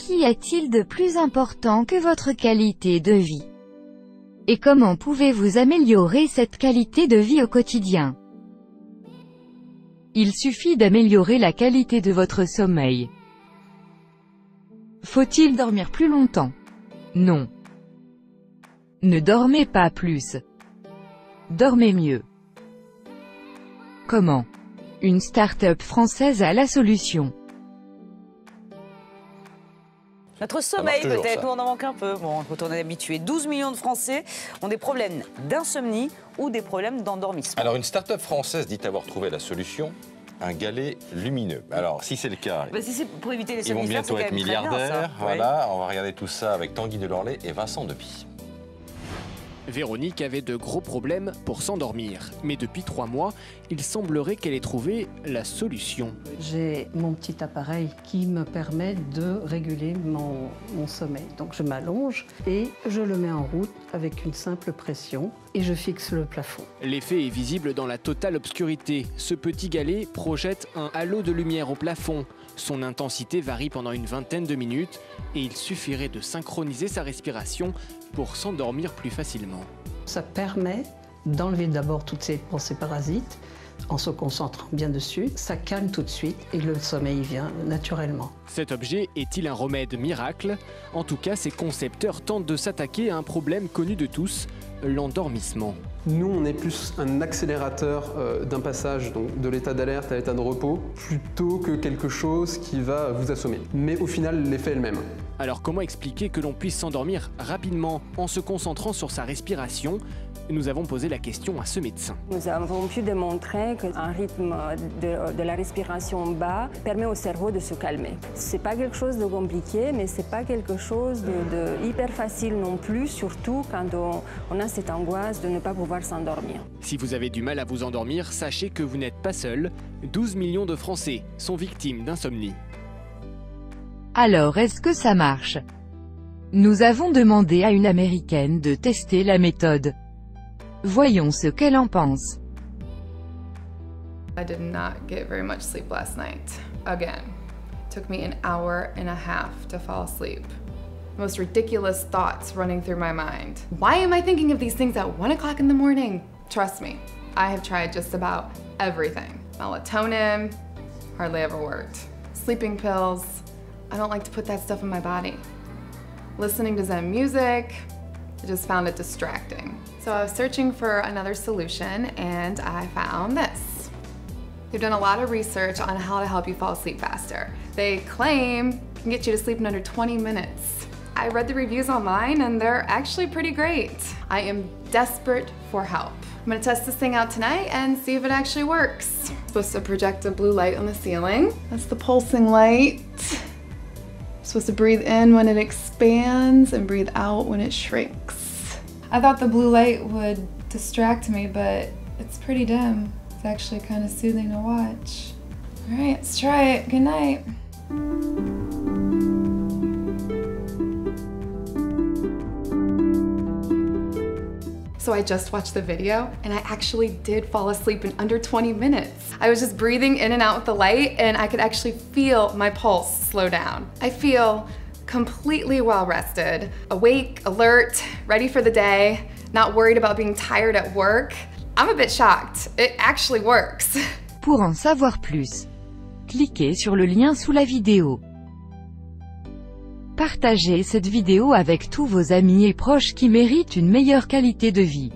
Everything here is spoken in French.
Qu'y a-t-il de plus important que votre qualité de vie? Et comment pouvez-vous améliorer cette qualité de vie au quotidien? Il suffit d'améliorer la qualité de votre sommeil. Faut-il dormir plus longtemps? Non. Ne dormez pas plus. Dormez mieux. Comment? Une start-up française a la solution. Notre sommeil peut-être, nous on en manque un peu. Bon, quand on est habitué, 12 millions de Français ont des problèmes d'insomnie ou des problèmes d'endormissement. Alors une start-up française dit avoir trouvé la solution, un galet lumineux. Alors si c'est le cas, si c'est pour éviter les ils vont bientôt être milliardaires. Voilà, on va regarder tout ça avec Tanguy Delorlay et Vincent Deby. Véronique avait de gros problèmes pour s'endormir, mais depuis 3 mois, il semblerait qu'elle ait trouvé la solution. J'ai mon petit appareil qui me permet de réguler mon sommeil. Donc je m'allonge et je le mets en route avec une simple pression et je fixe le plafond. L'effet est visible dans la totale obscurité. Ce petit galet projette un halo de lumière au plafond. Son intensité varie pendant une vingtaine de minutes et il suffirait de synchroniser sa respiration pour s'endormir plus facilement. Ça permet d'enlever d'abord toutes ces pensées parasites en se concentrant bien dessus. Ça calme tout de suite et le sommeil vient naturellement. Cet objet est-il un remède miracle? En tout cas, ses concepteurs tentent de s'attaquer à un problème connu de tous, l'endormissement. Nous, on est plus un accélérateur d'un passage donc, de l'état d'alerte à l'état de repos, plutôt que quelque chose qui va vous assommer. Mais au final, l'effet est le même. Alors comment expliquer que l'on puisse s'endormir rapidement en se concentrant sur sa respiration? Nous avons posé la question à ce médecin. Nous avons pu démontrer qu'un rythme de la respiration bas permet au cerveau de se calmer. C'est pas quelque chose de compliqué, mais c'est pas quelque chose de hyper facile non plus, surtout quand on a cette angoisse de ne pas pouvoir s'endormir. Si vous avez du mal à vous endormir, sachez que vous n'êtes pas seul. 12 millions de Français sont victimes d'insomnie. Alors est-ce que ça marche? Nous avons demandé à une Américaine de tester la méthode. Voyons ce qu'elle en pense. I did not get very much sleep last night. Again. It took me an hour and a half to fall asleep. The most ridiculous thoughts running through my mind. Why am I thinking of these things at 1 o'clock in the morning? Trust me, I have tried just about everything. Melatonin, hardly ever worked. Sleeping pills, I don't like to put that stuff in my body. Listening to Zen music, I just found it distracting. So I was searching for another solution and I found this. They've done a lot of research on how to help you fall asleep faster. They claim it can get you to sleep in under 20 minutes. I read the reviews online and they're actually pretty great. I am desperate for help. I'm gonna test this thing out tonight and see if it actually works. I'm supposed to project a blue light on the ceiling. That's the pulsing light. I'm supposed to breathe in when it expands and breathe out when it shrinks. I thought the blue light would distract me, but it's pretty dim. It's actually kind of soothing to watch. All right, let's try it. Good night. So I just watched the video and I actually did fall asleep in under 20 minutes. I was just breathing in and out with the light and I could actually feel my pulse slow down. I feel completely well rested, awake, alert, ready for the day, not worried about being tired at work. I'm a bit shocked. It actually works. Pour en savoir plus, cliquez sur le lien sous la vidéo. Partagez cette vidéo avec tous vos amis et proches qui méritent une meilleure qualité de vie.